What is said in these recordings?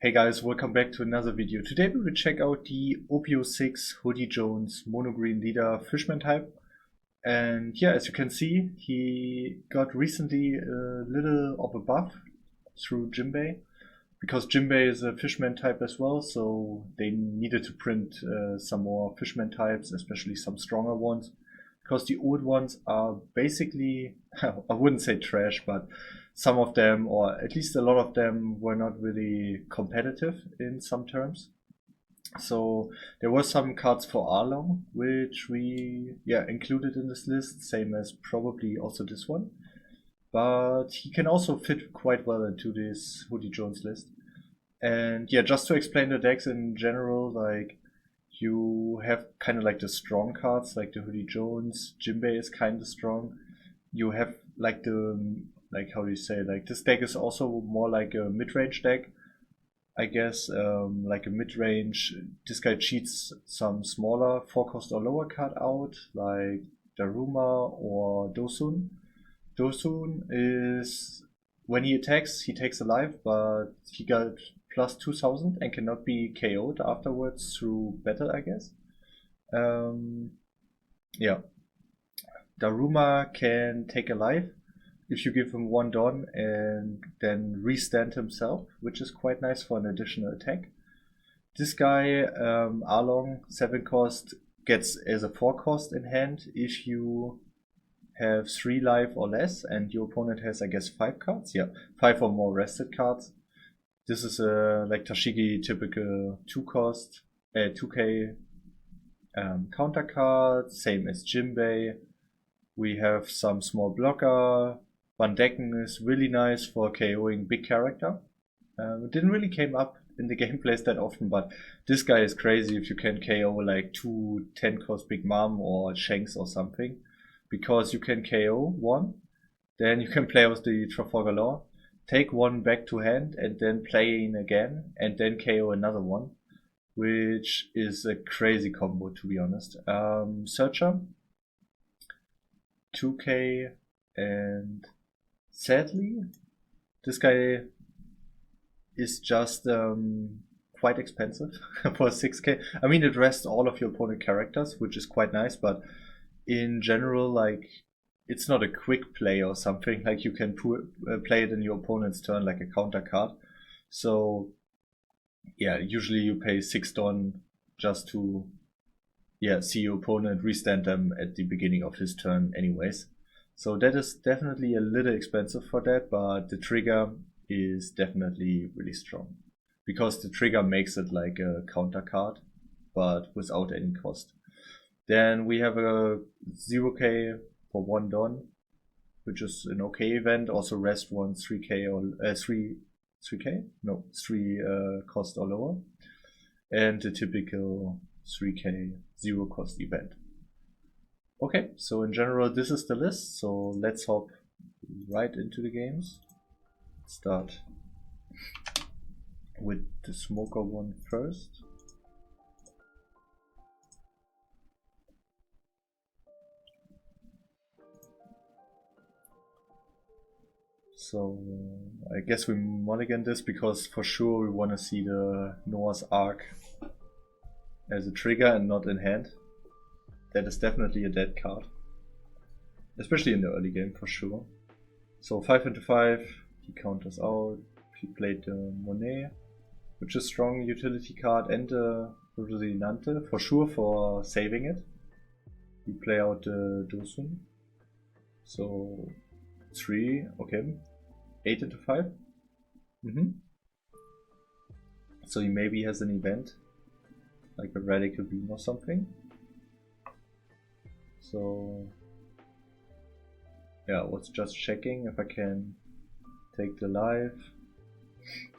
Hey guys, welcome back to another video. Today we will check out the OP06 Hody Jones Mono Green Leader Fishman type. And yeah, as you can see, he got recently a little of a buff through Jimbei, because Jimbei is a Fishman type as well, so they needed to print some more Fishman types, especially some stronger ones, because the old ones are basically, I wouldn't say trash, but some of them, or at least a lot of them, were not really competitive in some terms. So there were some cards for Arlong, which we included in this list, same as probably also this one. But he can also fit quite well into this Hody Jones list. And yeah, just to explain the decks in general, like you have kind of like the strong cards, like the Hody Jones, Jimbei is kind of strong. You have like how do you say, like this deck is also more like a mid-range deck, I guess, like a mid-range. This guy cheats some smaller 4-cost or lower card out, like Daruma or Dosun. Dosun is, when he attacks, he takes a life, but he got plus 2000 and cannot be KO'd afterwards through battle, I guess. Yeah. Daruma can take a life if you give him 1 Don and then restand himself, which is quite nice for an additional attack. This guy, Arlong, 7-cost, gets as a 4-cost in hand if you have 3 life or less, and your opponent has, I guess, 5 cards. Yeah, 5 or more rested cards. This is like Tashigi typical 2-cost, 2k counter card, same as Jimbei. We have some small blocker. Van Decken is really nice for KOing big character. It didn't really came up in the gameplays that often, but this guy is crazy if you can KO like 2 10-cost Big Mom or Shanks or something, because you can KO 1, then you can play with the Trafalgar Law, take 1 back to hand, and then play in again, and then KO another one, which is a crazy combo, to be honest. Searcher, 2k, and sadly, this guy is just quite expensive for 6k. I mean, it rests all of your opponent characters, which is quite nice, but in general, like, it's not a quick play or something. Like, you can play it in your opponent's turn like a counter card. So yeah, usually you pay 6 Don just to see your opponent restand them at the beginning of his turn anyways. So that is definitely a little expensive for that, but the trigger is definitely really strong, because the trigger makes it like a counter card, but without any cost. Then we have a 0k for 1 Don, which is an okay event. Also rest one 3k or 3k? No, 3 cost or lower. And the typical 3k 0 cost event. Okay, so in general this is the list, so let's hop right into the games. Start with the smoker one first. So I guess we mulligan this, because for sure we want to see the Noah's Ark as a trigger and not in hand. That is definitely a dead card, especially in the early game for sure. So 5 into 5, he counters out. He played the Monet, which is strong utility card, and the Rosinante for sure for saving it. We play out the Dosun. So 3, okay. 8 into 5. So he maybe has an event, like a Radical Beam or something. So yeah, I was just checking if I can take the life.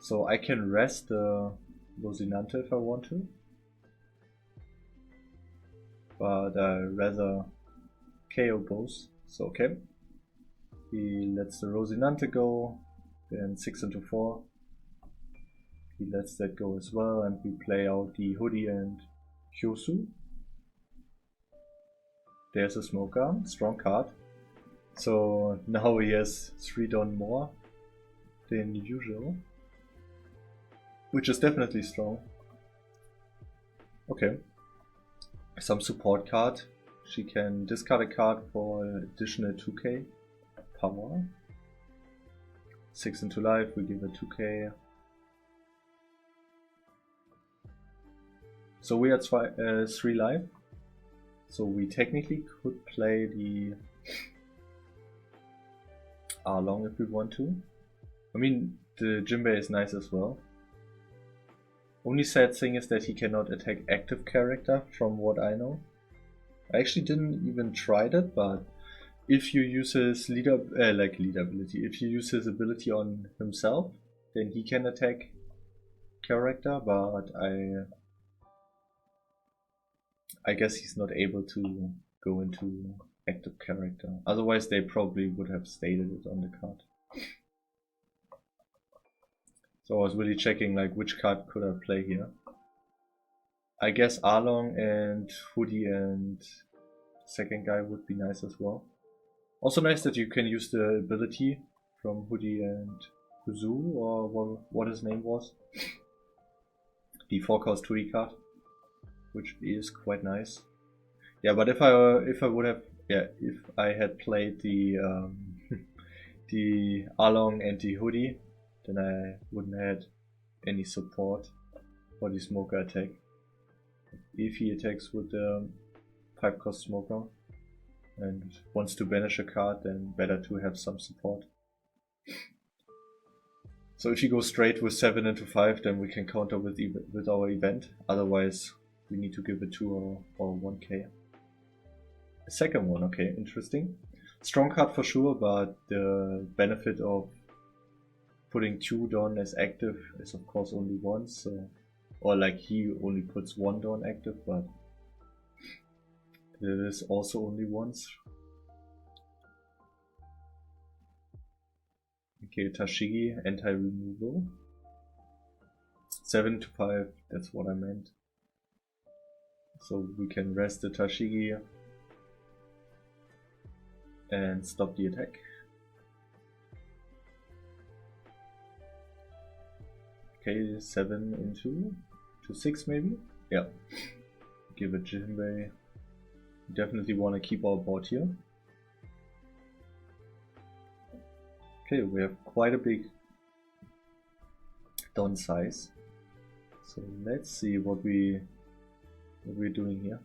So I can rest the Rosinante if I want to, but I rather KO both. So okay, he lets the Rosinante go, then 6 into 4. He lets that go as well, and we play out the Hody and Hyosu. There's a smoker, strong card. So now he has 3 Don more than usual. which is definitely strong. Okay. Some support card. She can discard a card for additional 2k power. 6 into life, we give her 2k. So we are 3 life. So we technically could play the Arlong if we want to. I mean, the Jinbei is nice as well. Only sad thing is that he cannot attack active character from what I know. I actually didn't even try that, but if you use his leader ability, if you use his ability on himself, then he can attack character, but I guess he's not able to go into active character. Otherwise they probably would have stated it on the card. So I was really checking like which card could I play here. I guess Arlong and Hody and second guy would be nice as well. Also nice that you can use the ability from Hody and Kuzu, or what his name was. The 4-cost Hody card, which is quite nice. Yeah, but if I would have, yeah, if I had played the the Arlong and the Hody, then I wouldn't have had any support for the smoker attack. If he attacks with the 5-cost smoker and wants to banish a card, then better to have some support. So if you go straight with 7 into 5, then we can counter with our event. Otherwise, we need to give it 2 or 1k. A second one, okay, interesting. Strong card for sure, but the benefit of putting 2 Dawn as active is of course only once. So, or like he only puts 1 Dawn active, but it is also only once. Okay, Tashigi, anti-removal. 7 to 5, that's what I meant. So we can rest the Tashigi and stop the attack. Okay, 7 into 6 maybe? Yeah. Give it Jinbei. Definitely want to keep our board here. Okay, we have quite a big Dawn size. So let's see what we're doing here.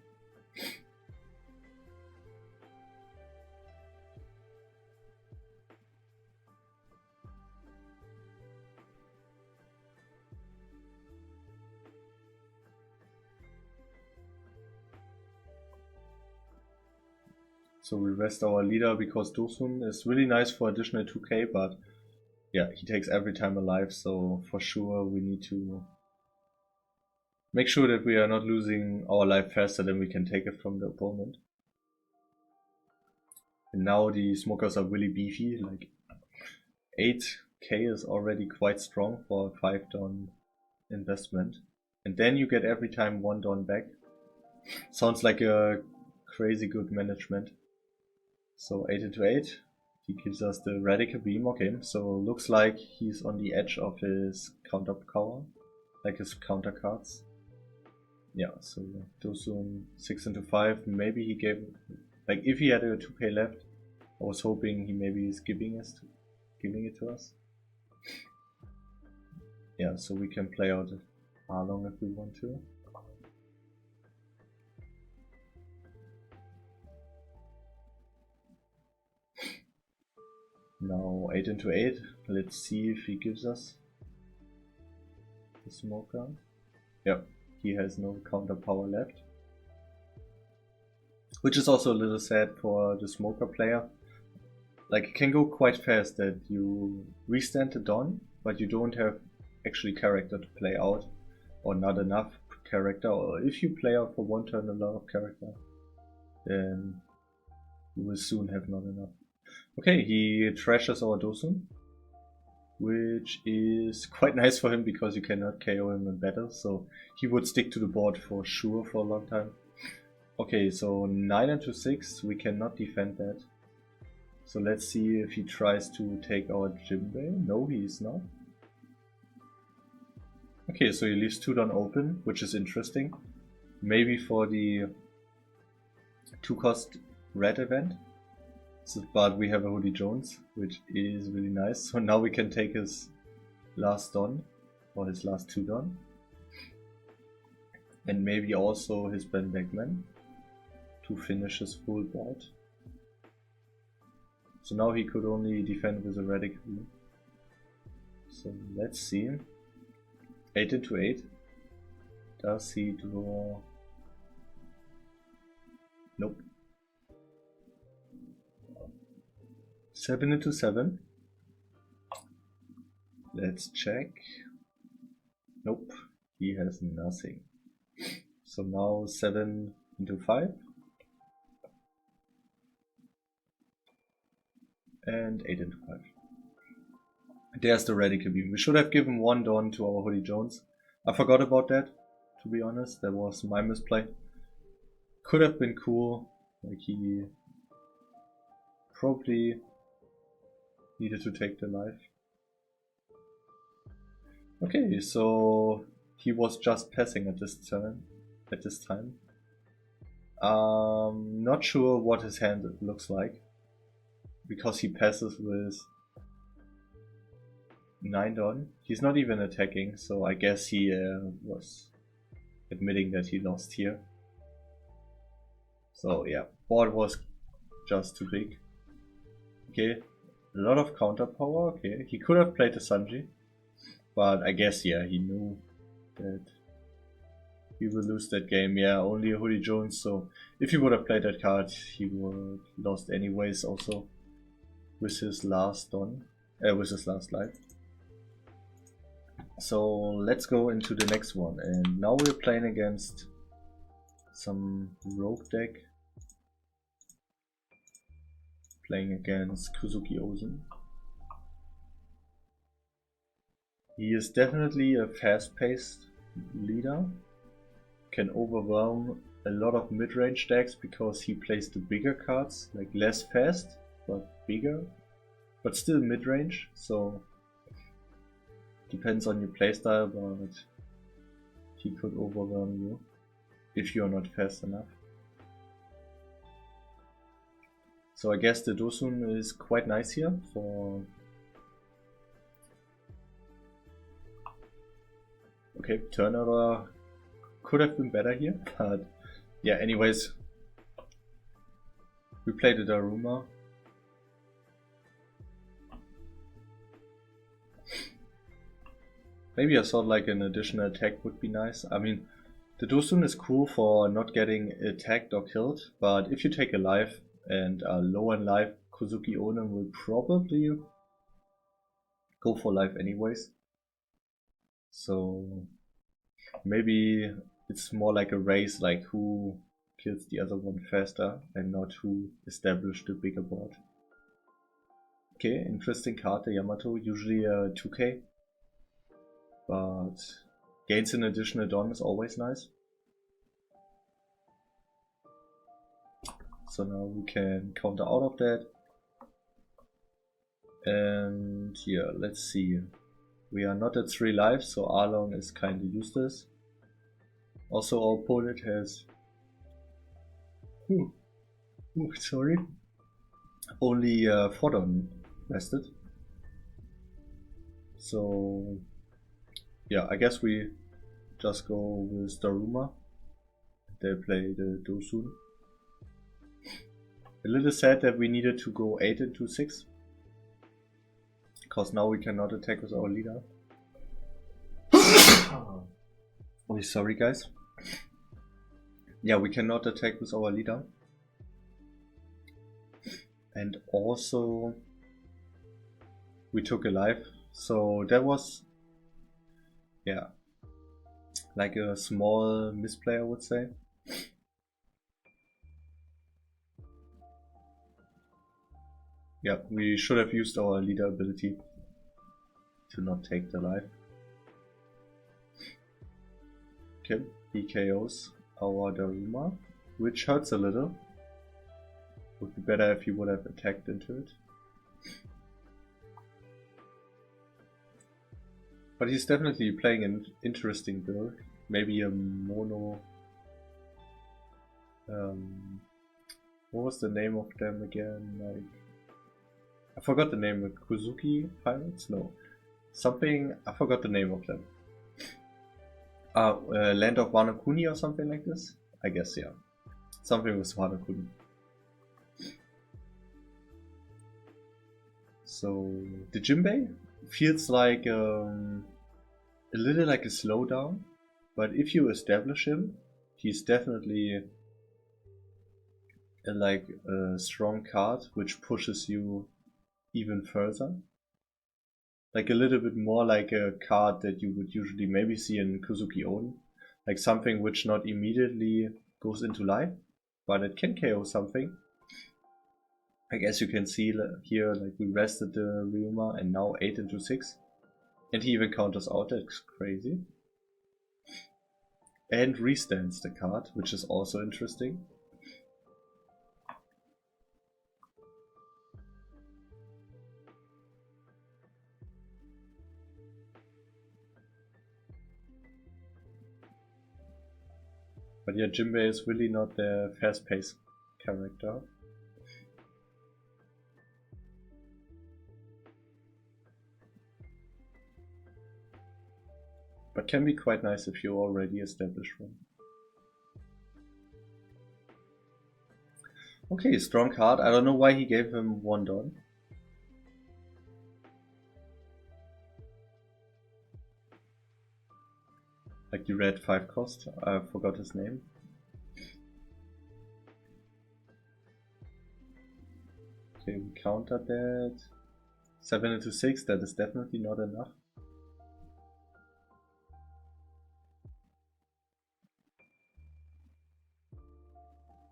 So we rest our leader because Dosun is really nice for additional 2k, but yeah, he takes every time alive, so for sure we need to make sure that we are not losing our life faster than we can take it from the opponent. And now the smokers are really beefy, like 8k is already quite strong for a 5 Dawn investment. And then you get every time 1 Dawn back. Sounds like a crazy good management. So 8 into 8, he gives us the Radical Beam, okay, so looks like he's on the edge of his counter power, like his counter cards. Yeah, so Dosun 6 into 5, maybe he gave, like if he had a 2k left, I was hoping he maybe is giving it to us. Yeah, so we can play out Arlong if we want to. Now 8 into 8, let's see if he gives us the smoker. Yep, he has no counter power left. Which is also a little sad for the smoker player. Like it can go quite fast that you restand the Dawn, but you don't have actually character to play out, or not enough character, or if you play out for one turn a lot of character, then you will soon have not enough. Okay, he trashes our Dosun, which is quite nice for him because you cannot KO him in battle, so he would stick to the board for sure for a long time. Okay, so 9 into 6, we cannot defend that. So let's see if he tries to take our Jinbei. No, he is not. Okay, so he leaves 2 down open, which is interesting. Maybe for the 2-cost red event. So, but we have a Hody Jones, which is really nice. So now we can take his last Don, or his last 2 Don. And maybe also his Ben Beckman to finish his full board. So now he could only defend with a Radical. So let's see. 8 into 8. Does he draw? Nope. 7 into 7. Let's check. Nope, he has nothing. So now 7 into 5. And 8 into 5. There's the Radical Beam. We should have given 1 Dawn to our Hody Jones. I forgot about that, to be honest. That was my misplay. Could have been cool. Like, he probably needed to take the life. Okay, so he was just passing at this time. Not sure what his hand looks like, because he passes with 9 Don. He's not even attacking, so I guess he was admitting that he lost here. So yeah, board was just too big. Okay, a lot of counter power. Okay, he could have played the Sanji, but I guess yeah, he knew that he will lose that game. Yeah, only a Hody Jones, so if he would have played that card, he would lost anyways also with his last Don, with his last life. So let's go into the next one, and now we're playing against some rogue deck. Playing against Kuzuki Ozen. He is definitely a fast-paced leader. Can overwhelm a lot of mid-range decks because he plays the bigger cards, like less fast, but bigger, but still mid-range. So depends on your playstyle, but he could overwhelm you if you're not fast enough. So I guess the Dosun is quite nice here for... Okay, turn order could have been better here, but yeah, anyways. We played the Daruma. Maybe I thought like an additional attack would be nice. I mean, the Dosun is cool for not getting attacked or killed, but if you take a life and are low in life, Kuzuki Oden will probably go for life anyways. So maybe it's more like a race, like who kills the other one faster and not who established the bigger board. Okay, interesting card, the Yamato, usually a 2k, but gains an additional Dawn is always nice. So now we can counter out of that. And yeah, let's see. We are not at 3 lives, so Arlong is kinda useless. Also our opponent has sorry. Only 4 Dawn rested. So yeah, I guess we just go with Daruma. They play the Dosun. A little sad that we needed to go 8 into 6. Because now we cannot attack with our leader. Oh, sorry guys. Yeah, we cannot attack with our leader. And also we took a life. So that was, yeah, like a small misplay, I would say. Yeah, we should have used our leader ability to not take the life. Okay, he KOs our Daruma, which hurts a little. Would be better if he would have attacked into it. But he's definitely playing an interesting build. Maybe a mono. What was the name of them again? Like, I forgot the name. Of Kuzuki Pirates? No, something. I forgot the name of them. Land of Wano Kuni or something like this. I guess, yeah. Something with Wano Kuni. So the Jinbei feels like a little like a slowdown, but if you establish him, he's definitely like a strong card which pushes you even further. Like a little bit more like a card that you would usually maybe see in Kuzuki Oden. Like something which not immediately goes into life, but it can KO something. Like as you can see here, like we rested the Ryuma and now 8 into 6. And he even counters out, that's crazy. And restands the card, which is also interesting. But yeah, Jinbei is really not the fast-paced character. But can be quite nice if you already established one. Okay, strong card. I don't know why he gave him 1 Don. Like the red 5 cost. I forgot his name. Okay, we countered that. 7 into 6, that is definitely not enough.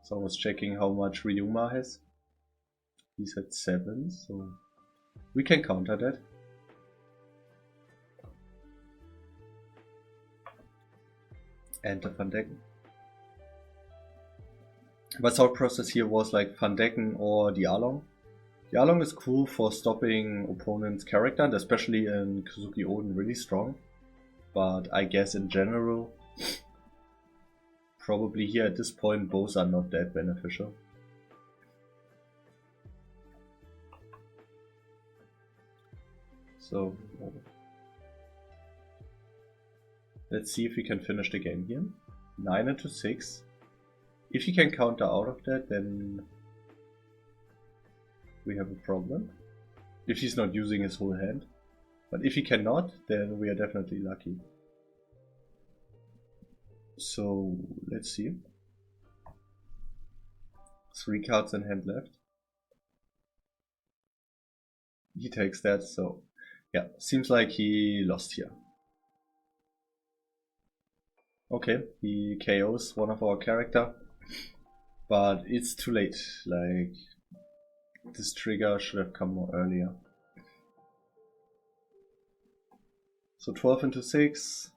So I was checking how much Ryuma has. He's at 7, so we can counter that. Enter Van Decken. My thought process here was like Van Decken or the Along. The Along is cool for stopping opponent's character, and especially in Kuzuki Oden really strong. But I guess in general, probably here at this point both are not that beneficial. So let's see if we can finish the game here. 9 into 6. If he can counter out of that, then we have a problem. If he's not using his whole hand. But if he cannot, then we are definitely lucky. So let's see. 3 cards in hand left. He takes that, so yeah, seems like he lost here. Okay, he KOs one of our character, but it's too late. Like, this trigger should have come more earlier. So 12 into 6.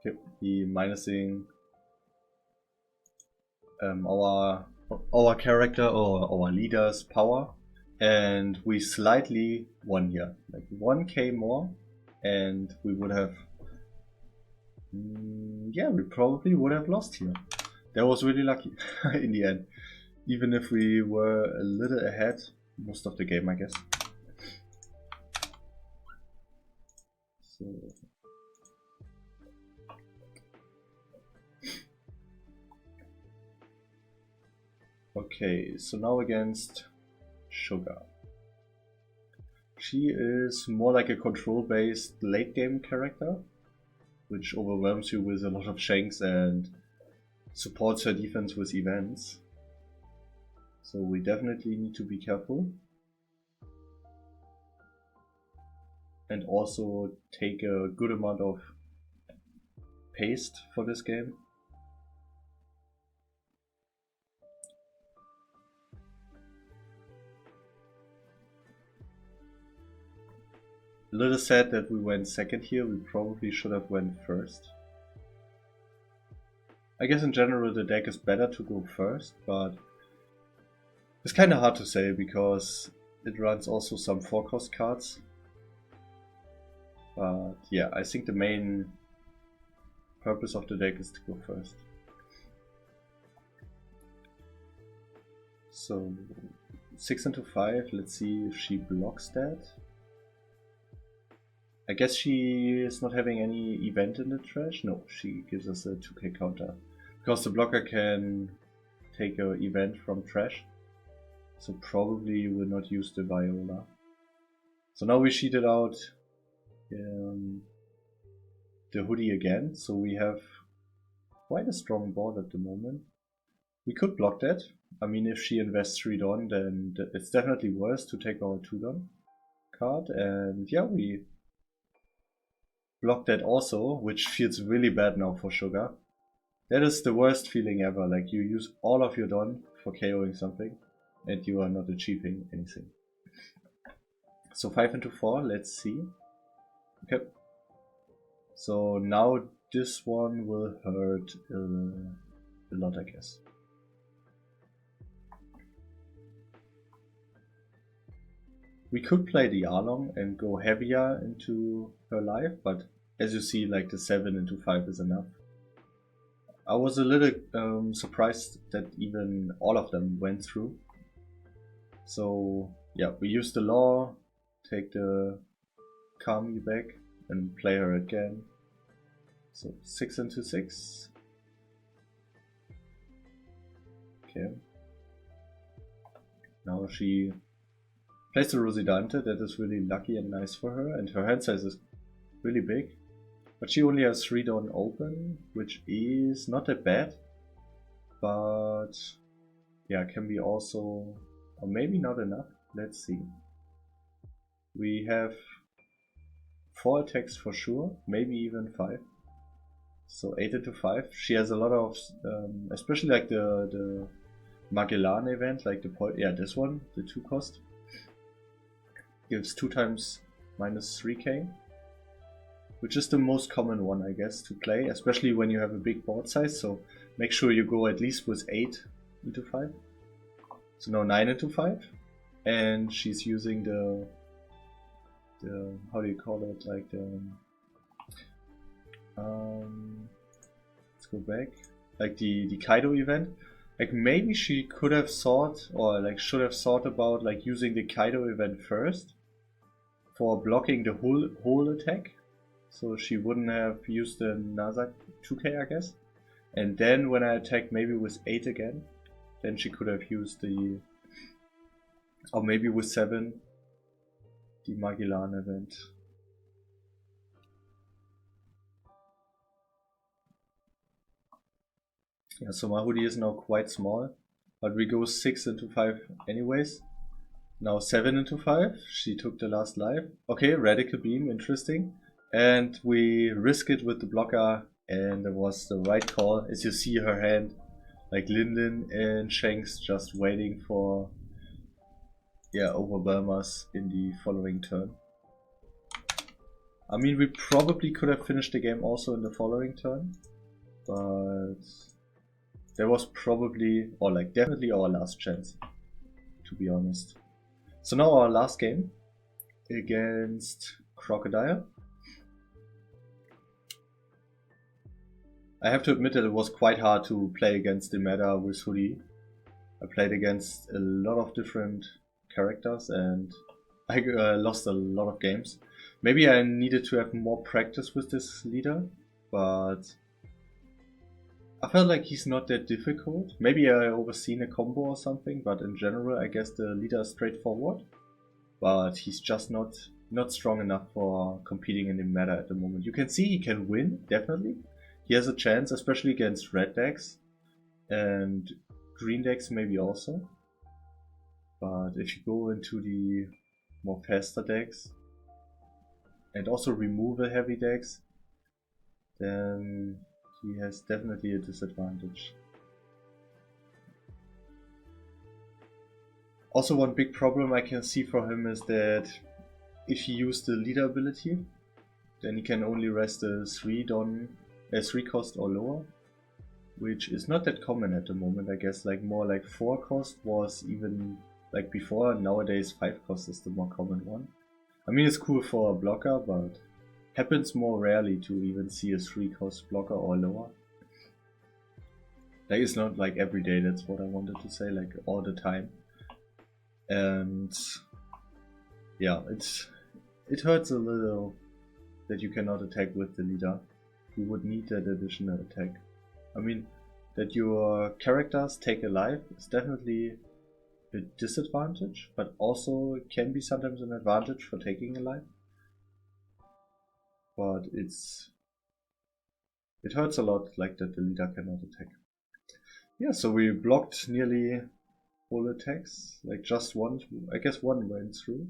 Okay, he minusing our character or our leader's power, and we slightly won here, like 1k more, and we would have, yeah, we probably would have lost here. That was really lucky in the end, even if we were a little ahead most of the game, I guess. So okay, so now against Sugar. She is more like a control-based late-game character, which overwhelms you with a lot of shanks and supports her defense with events. So we definitely need to be careful. And also take a good amount of paste for this game. A little sad that we went second here, we probably should have went first. I guess in general the deck is better to go first, but it's kinda hard to say because it runs also some 4-cost cards. But yeah, I think the main purpose of the deck is to go first. So 6 into 5, let's see if she blocks that. I guess she is not having any event in the trash. No, she gives us a 2k counter. Because the blocker can take an event from trash. So probably will not use the Viola. So now we cheated out the Hody again. So we have quite a strong board at the moment. We could block that. I mean, if she invests 3 Don, then it's definitely worse to take our 2 Don card. And yeah, we blocked that also, which feels really bad now for Sugar. That is the worst feeling ever. Like, you use all of your Don for KOing something, and you are not achieving anything. So 5 into 4, let's see. Okay. So now this one will hurt a lot, I guess. We could play the Arlong and go heavier into her life, but as you see, like the 7 into 5 is enough. I was a little surprised that even all of them went through. So yeah, we use the law, take the Calm You back and play her again. So 6 into 6. Okay. Now she plays the Rosidante. That is really lucky and nice for her, and her hand size is really big. But she only has 3 Don open, which is not that bad. But yeah, can be also, or maybe not enough. Let's see. We have 4 attacks for sure, maybe even 5. So 8 into 5. She has a lot of, especially like the Magellan event, like this one, the 2 cost. Gives 2 times minus 3k. Which is the most common one, I guess, to play, especially when you have a big board size. So make sure you go at least with 8 into 5. So now 9 into 5. And she's using the how do you call it, like the let's go back, like the Kaido event. Like maybe she could have thought, or like should have thought about like using the Kaido event first for blocking the whole attack. So she wouldn't have used the Nazak 2k, I guess. And then when I attack maybe with 8 again, then she could have used the, or maybe with 7, the Magellan event. Yeah, so my Hody is now quite small, but we go 6 into 5 anyways. Now 7 into 5, she took the last life. Okay, Radical Beam, interesting. And we risk it with the blocker, and it was the right call. As you see her hand, like Lin and Shanks just waiting for, yeah, overwhelm us in the following turn. I mean, we probably could have finished the game also in the following turn, but there was probably, or like definitely our last chance, to be honest. So now our last game against Crocodile. I have to admit that it was quite hard to play against the meta with Hody. I played against a lot of different characters and I lost a lot of games. Maybe I needed to have more practice with this leader, but I felt like he's not that difficult. Maybe I overseen a combo or something, but in general I guess the leader is straightforward. But he's just not strong enough for competing in the meta at the moment. You can see he can win, definitely. He has a chance, especially against red decks and green decks maybe also. But if you go into the more faster decks and also removal heavy decks, then he has definitely a disadvantage. Also, one big problem I can see for him is that if he used the leader ability, then he can only rest a 3 cost or lower, which is not that common at the moment. I guess like more like 4 cost was even like before. Nowadays 5 cost is the more common one. I mean, it's cool for a blocker, but Happens more rarely to even see a 3-cost blocker or lower. Like, it's not like every day, that's what I wanted to say, like all the time. And yeah, it hurts a little that you cannot attack with the leader. You would need that additional attack. I mean, that your characters take a life is definitely a disadvantage, but also can be sometimes an advantage for taking a life. But it hurts a lot, like that the leader cannot attack. Yeah, so we blocked nearly all attacks, like just one, I guess one went through.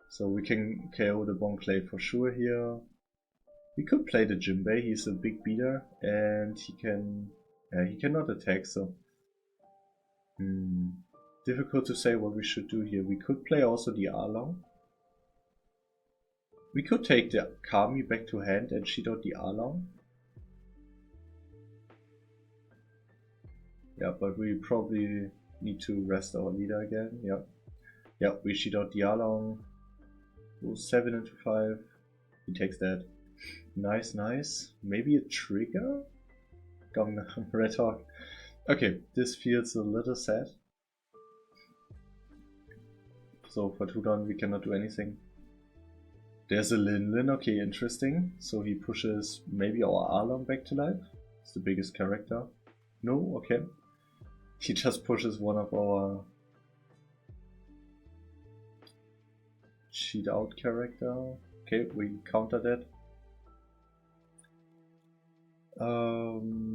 So we can KO the Bonclay for sure here. We could play the Jinbei, he's a big beater, and he cannot attack, so difficult to say what we should do here. We could play also the Arlong. We could take the Kami back to hand and cheat out the Arlong. Yeah, but we probably need to rest our leader again. Yeah, we cheat out the Arlong. Goes 7 into 5. He takes that. Nice, nice. Maybe a trigger? Gangnam Red Hawk. Okay, this feels a little sad. So for 2 down we cannot do anything. There's a Lin, okay, interesting. So he pushes maybe our Arlong back to life. It's the biggest character. No, okay. He just pushes one of our cheat out character. Okay, we counter that.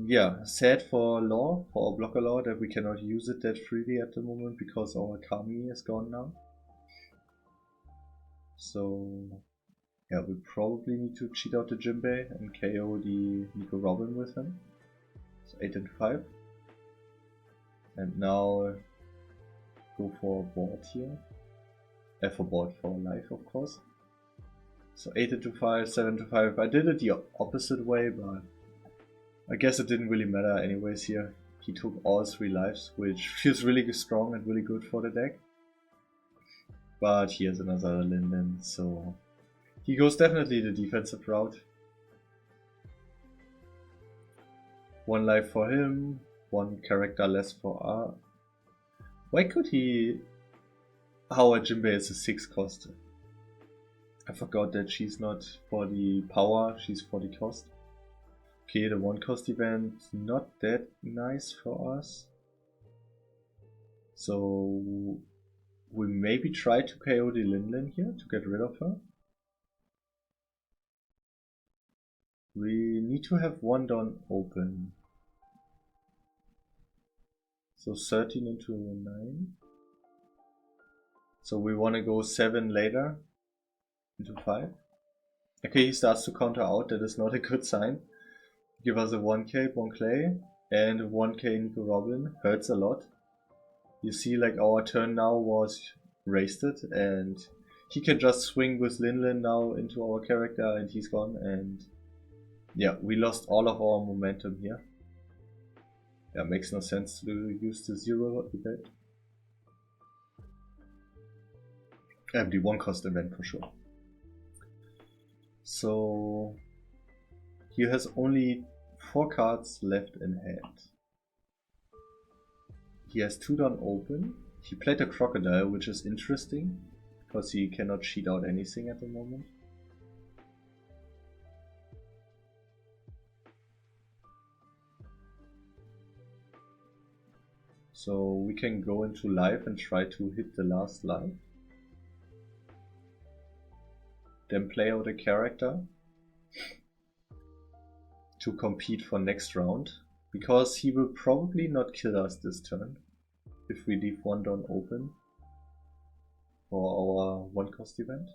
Yeah, sad for Law, for our blocker Law, that we cannot use it that freely at the moment because our Kami is gone now. So yeah, we probably need to cheat out the Jinbei and KO the Nico Robin with him. So 8 into 5. And now go for board here. For life, of course. So 8 into 5, 7 to 5. I did it the opposite way, but I guess it didn't really matter anyways here. He took all 3 lives, which feels really strong and really good for the deck. But he has another Linden, so he goes definitely the defensive route. 1 life for him, 1 character less for R. Why could he... Our Jinbei is a 6 cost. I forgot that she's not for the power, she's for the cost. Okay, the 1 cost event, not that nice for us. So we maybe try to KO the Linlin here to get rid of her. We need to have 1 down open. So 13 into 9. So we want to go 7 later into 5. Okay, he starts to counter out, that is not a good sign. Give us a 1k Bonclay and a 1k Nico Robin, hurts a lot. You see, like, our turn now was wasted and he can just swing with Linlin now into our character and he's gone, and yeah, we lost all of our momentum here. Yeah, makes no sense to use the 0 event. The 1 cost event for sure. So he has only 4 cards left in hand. He has 2 down open. He played a Crocodile, which is interesting because he cannot cheat out anything at the moment. So we can go into life and try to hit the last life. Then play out a character to compete for next round, because he will probably not kill us this turn if we leave 1 down open for our 1 cost event.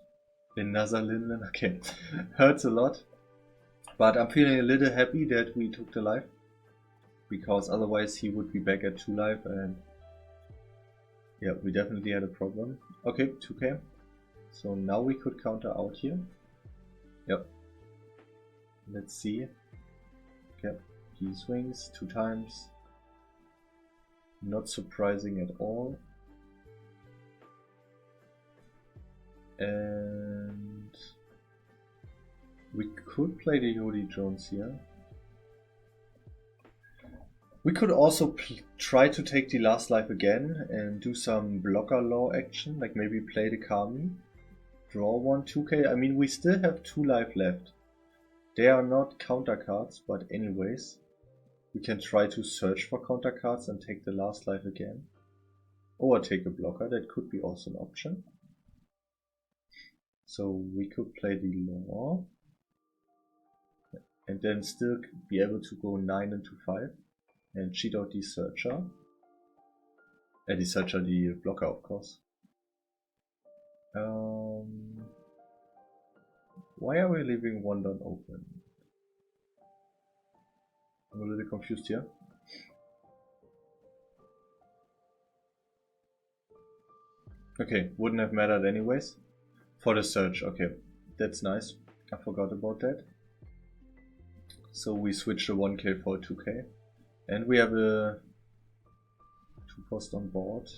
Another Linlin, okay, hurts a lot, but I'm feeling a little happy that we took the life, because otherwise he would be back at 2 life and yeah, we definitely had a problem. Okay, 2k. So now we could counter out here. Yep. Let's see. Okay, he swings 2 times. Not surprising at all. And We could play the Hody Jones here. We could also try to take the last life again and do some blocker law action, like maybe play the Kami, draw one 2k. I mean, we still have 2 life left. They are not counter cards, but anyways, we can try to search for counter cards and take the last life again. Or take a blocker, that could be also an option. So we could play the law and then still be able to go 9 into 5 and cheat out the searcher. The blocker, of course. Why are we leaving one down open? I'm a little confused here. Okay, wouldn't have mattered anyways. For the search, okay, that's nice. I forgot about that. So we switch the 1k for a 2k. And we have a 2-cost on board.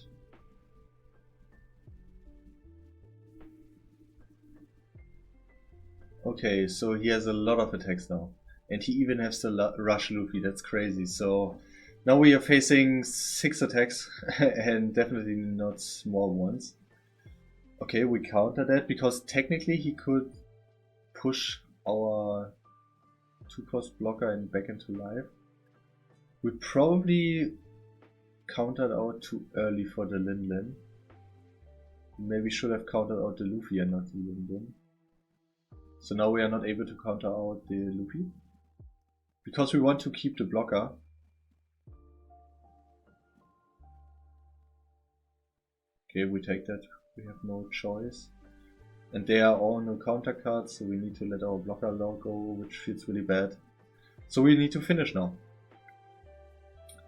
Okay, so he has a lot of attacks now. And he even has the rush Luffy, that's crazy. So now we are facing 6 attacks and definitely not small ones. Okay, we counter that because technically he could push our 2-cost blocker and back into life. We probably countered out too early for the Lin Lin. Maybe should have countered out the Luffy and not the Lin Lin. So now we are not able to counter out the Luffy. Because we want to keep the blocker. Okay, we take that. We have no choice. And they are all no counter cards, so we need to let our blocker law go, which feels really bad. So we need to finish now.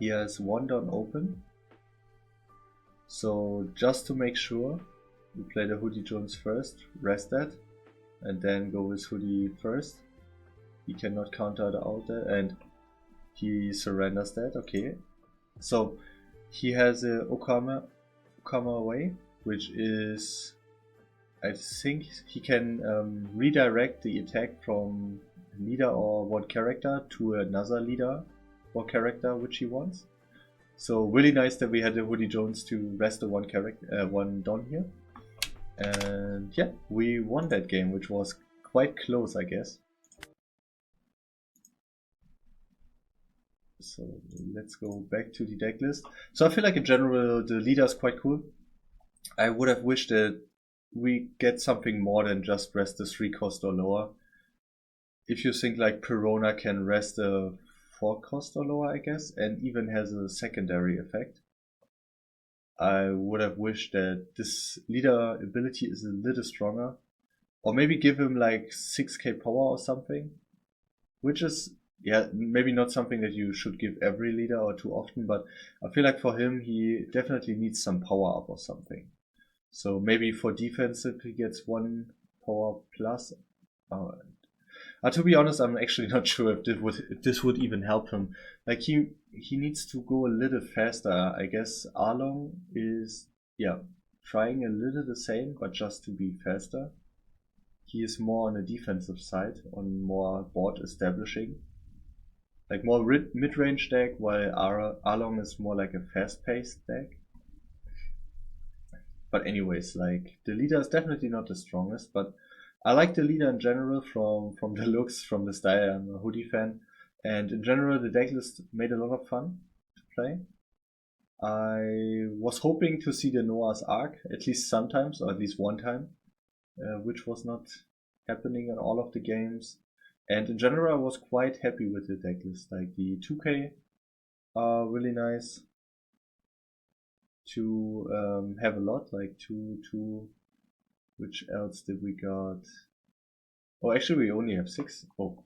He has 1 down open. So just to make sure, we play the Hody Jones first, rest that, and then go with Hody first. He cannot counter the out there, and he surrenders that, okay. So he has a Okama away, which is, I think he can redirect the attack from leader or one character to another leader or character which he wants. So really nice that we had the Hody Jones to rest the one character, one down here. And yeah, we won that game, which was quite close, I guess. So let's go back to the deck list. So I feel like in general the leader is quite cool. I would have wished that we get something more than just rest the 3-cost or lower. If you think like Perona can rest a 4-cost or lower, I guess, and even has a secondary effect, I would have wished that this leader ability is a little stronger. Or maybe give him like 6k power or something. Which is, yeah, maybe not something that you should give every leader or too often, but I feel like for him he definitely needs some power up or something. So maybe for defensive he gets 1 power plus. To be honest, I'm actually not sure if this would even help him. Like he needs to go a little faster. I guess Arlong is, yeah, trying a little the same, but just to be faster. He is more on the defensive side, on more board establishing. Like more mid-range deck, while Arlong is more like a fast-paced deck. But anyways, like the leader is definitely not the strongest, but I like the leader in general from the looks, from the style. I'm a Hody fan, and in general the decklist made a lot of fun to play. I was hoping to see the Noah's Ark at least sometimes, or at least one time, which was not happening in all of the games. And in general I was quite happy with the decklist. Like the 2k are really nice to have a lot, like two. Which else did we got? Oh, actually we only have 6. Oh,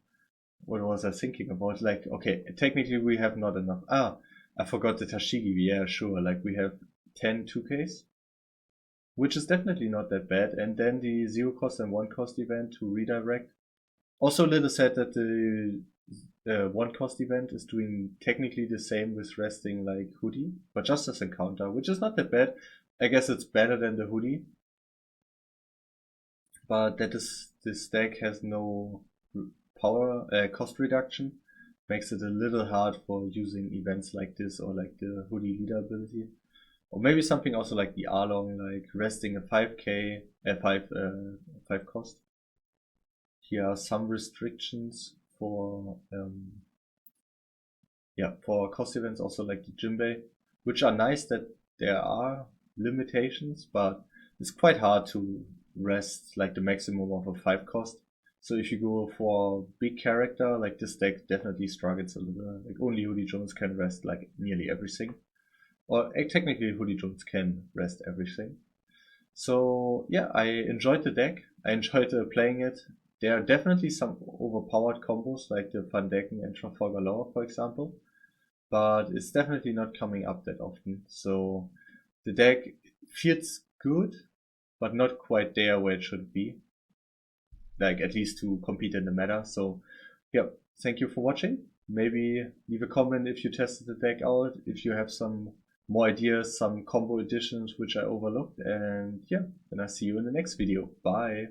what was I thinking about? Like, okay, technically we have not enough. I forgot the Tashigi. Yeah, sure. Like we have 10 2Ks, which is definitely not that bad. And then the 0-cost and 1-cost event to redirect. Also a little sad that the 1-cost event is doing technically the same with resting like Hody, but just as a counter, which is not that bad. I guess it's better than the Hody. But this deck has no cost reduction. Makes it a little hard for using events like this or like the Hody leader ability. Or maybe something also like the Arlong, like resting a 5k, 5 cost. Here are some restrictions for for cost events, also like the Jinbei, which are nice that there are limitations, but it's quite hard to rest like the maximum of a 5 cost. So if you go for a big character, like this deck definitely struggles a little. Like only Hody Jones can rest like nearly everything. Or technically Hody Jones can rest everything. So yeah, I enjoyed the deck. I enjoyed playing it. There are definitely some overpowered combos like the Van Decken and Trafalgar Law, for example. But it's definitely not coming up that often. So the deck feels good, but not quite there where it should be. Like at least to compete in the meta. So yeah, thank you for watching. Maybe leave a comment if you tested the deck out, if you have some more ideas, some combo additions which I overlooked. And yeah, then I see you in the next video. Bye.